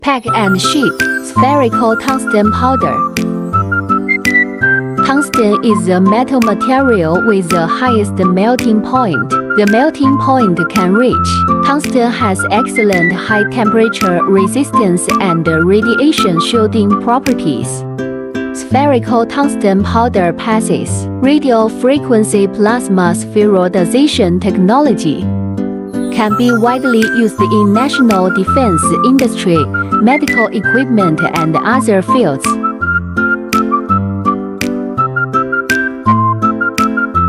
Pack and ship spherical tungsten powder. Tungsten is a metal material with the highest melting point. The melting point can reach. Tungsten has excellent high temperature resistance and radiation shielding properties. Spherical tungsten powder passes radio frequency plasma spheroidization technology. Can be widely used in national defense industry, medical equipment, and other fields.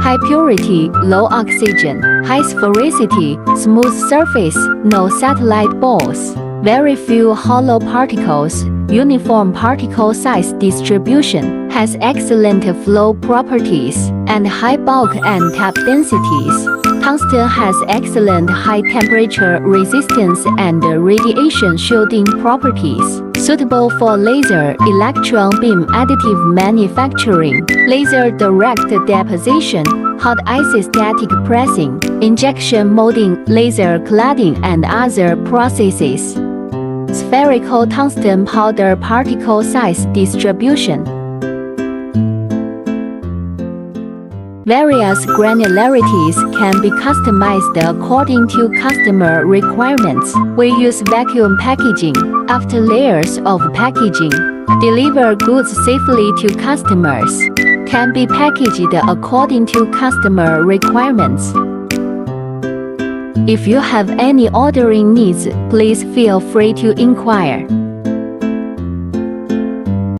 High purity, low oxygen, high sphericity, smooth surface, no satellite balls, very few hollow particles, uniform particle size distribution, has excellent flow properties, and high bulk and tap densities. Tungsten has excellent high temperature resistance and radiation shielding properties, suitable for laser electron beam additive manufacturing, laser direct deposition, hot isostatic pressing, injection molding, laser cladding, and other processes. Spherical tungsten powder particle size distribution. Various granularities can be customized according to customer requirements. We use vacuum packaging. After layers of packaging, deliver goods safely to customers. Can be packaged according to customer requirements. If you have any ordering needs, please feel free to inquire.